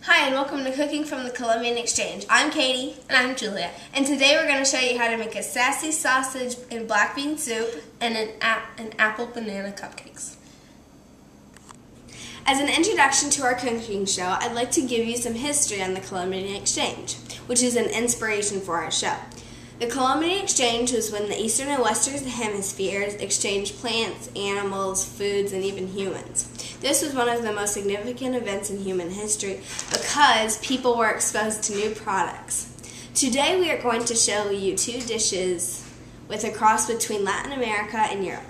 Hi and welcome to Cooking from the Columbian Exchange. I'm Katie. And I'm Julia. And today we're going to show you how to make a sassy sausage and black bean soup And an apple banana cupcakes. As an introduction to our cooking show, I'd like to give you some history on the Columbian Exchange, which is an inspiration for our show. The Columbian Exchange was when the eastern and western hemispheres exchanged plants, animals, foods, and even humans. This was one of the most significant events in human history because people were exposed to new products. Today we are going to show you two dishes with a cross between Latin America and Europe.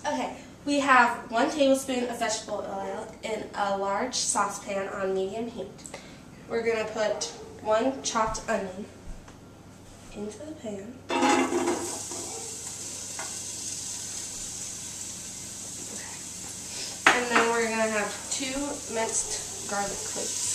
Okay, we have 1 tablespoon of vegetable oil in a large saucepan on medium heat. We're going to put 1 chopped onion into the pan. And then we're going to have 2 minced garlic cloves.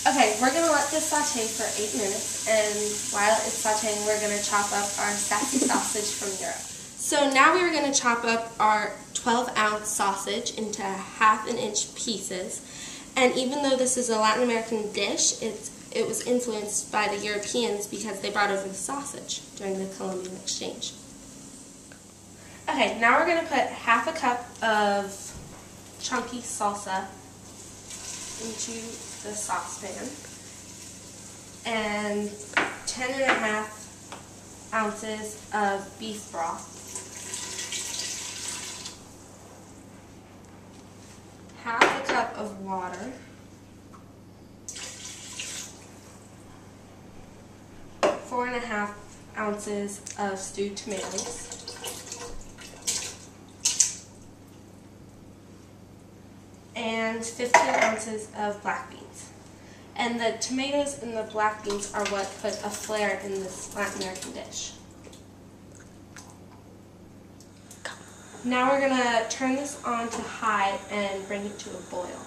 Okay, we're going to let this saute for 8 minutes, and while it's sauteing, we're going to chop up our sassy sausage from Europe. So now we're going to chop up our 12-ounce sausage into 1/2 inch pieces, and even though this is a Latin American dish, it was influenced by the Europeans because they brought over the sausage during the Columbian Exchange. Okay, now we're going to put 1/2 cup of chunky salsa into the saucepan and 10.5 ounces of beef broth, 1/2 cup of water, 4.5 ounces of stewed tomatoes, and 15 ounces of black beans. And the tomatoes and the black beans are what put a flair in this Latin American dish. Now we're going to turn this on to high and bring it to a boil.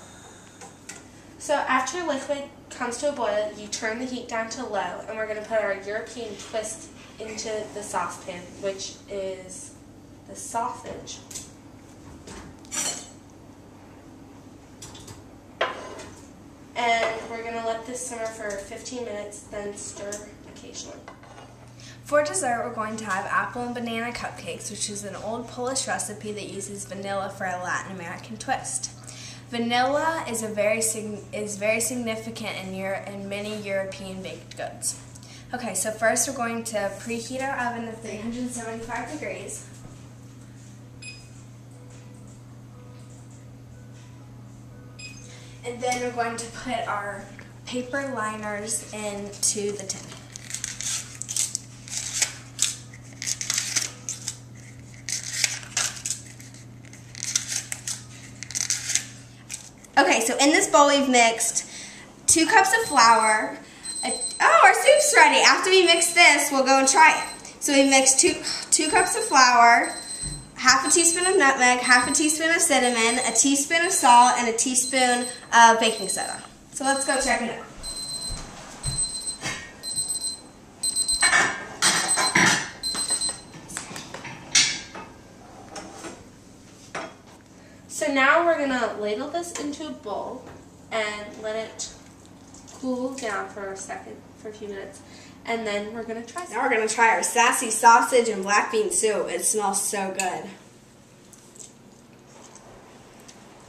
So after liquid comes to a boil, you turn the heat down to low, and we're going to put our European twist into the saucepan, which is the sausage. And we're going to let this simmer for 15 minutes, then stir occasionally. For dessert, we're going to have apple and banana cupcakes, which is an old Polish recipe that uses vanilla for a Latin American twist. Vanilla is very significant in many European baked goods. Okay, so first we're going to preheat our oven to 375 degrees. And then we're going to put our paper liners into the tin. Okay, so in this bowl we've mixed 2 cups of flour. Our soup's ready. After we mix this, we'll go and try it. So we mixed 2 cups of flour, 1/2 teaspoon of nutmeg, 1/2 teaspoon of cinnamon, a teaspoon of salt, and a teaspoon of baking soda. So let's go check it out. So now we're going to ladle this into a bowl and let it cool down for a few minutes. And then we're going to try some. Now we're going to try our sassy sausage and black bean soup. It smells so good.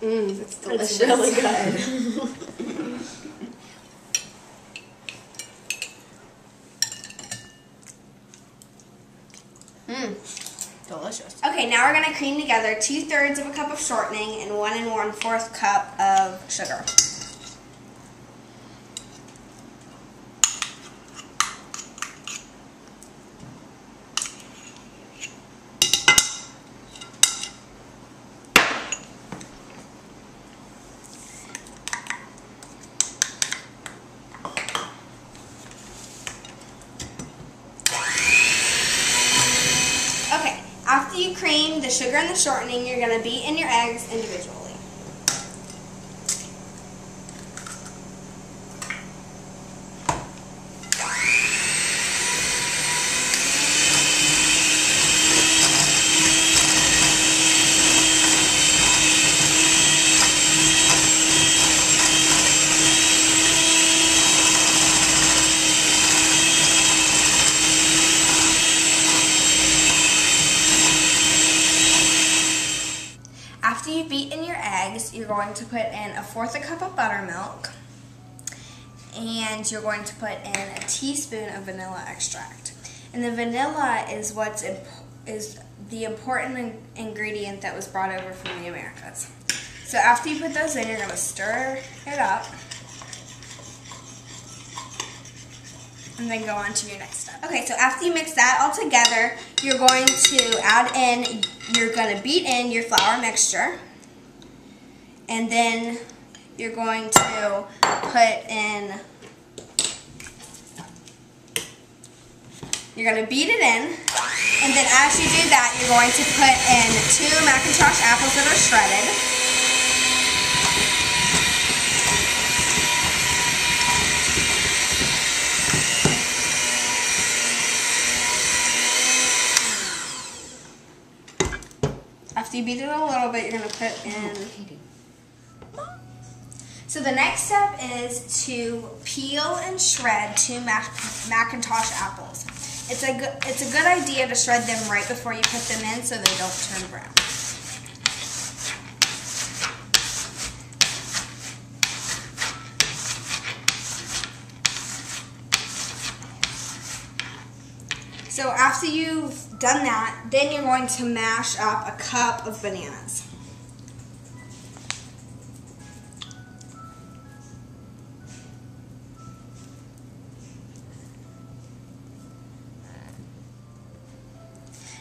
It's delicious. It's really good. Delicious. Okay, now we're going to cream together 2/3 of a cup of shortening and 1 1/4 cup of sugar. cream, the sugar, and the shortening, you're going to beat in your eggs individually. After you've beaten your eggs, you're going to put in 1/4 cup of buttermilk, and you're going to put in a teaspoon of vanilla extract. And the vanilla is is the important ingredient that was brought over from the Americas. So after you put those in, you're going to stir it up, and then go on to your next step. Okay, so after you mix that all together, you're going to you're going to beat in your flour mixture, and then you're going to you're going to beat it in, and then as you do that, you're going to put in 2 Macintosh apples that are shredded. After you beat it a little bit, you're going to put in... So the next step is to peel and shred 2 Macintosh apples. It's a good idea to shred them right before you put them in so they don't turn brown. So after you've done that, then you're going to mash up a cup of bananas.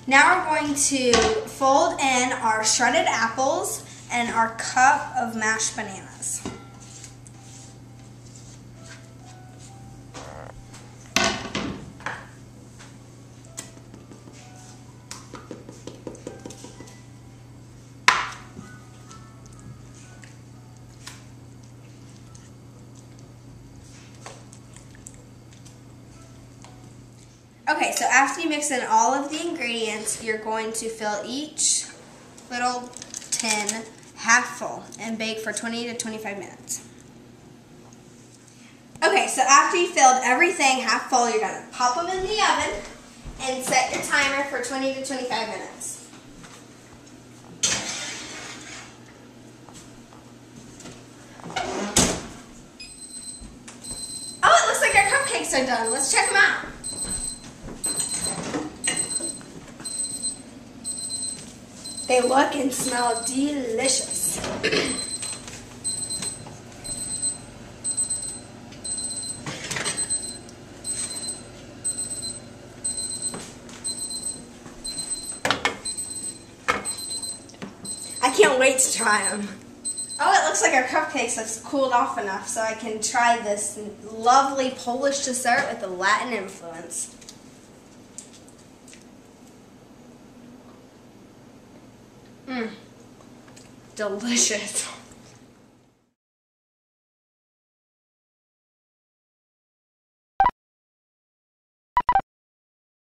Now we're going to fold in our shredded apples and our cup of mashed bananas. Okay, so after you mix in all of the ingredients, you're going to fill each little tin half full and bake for 20 to 25 minutes. Okay, so after you filled everything half full, you're going to pop them in the oven and set your timer for 20 to 25 minutes. Oh, it looks like our cupcakes are done. Let's check them out. They look and smell delicious. I can't wait to try them. Oh, it looks like our cupcakes have cooled off enough so I can try this lovely Polish dessert with a Latin influence. Delicious.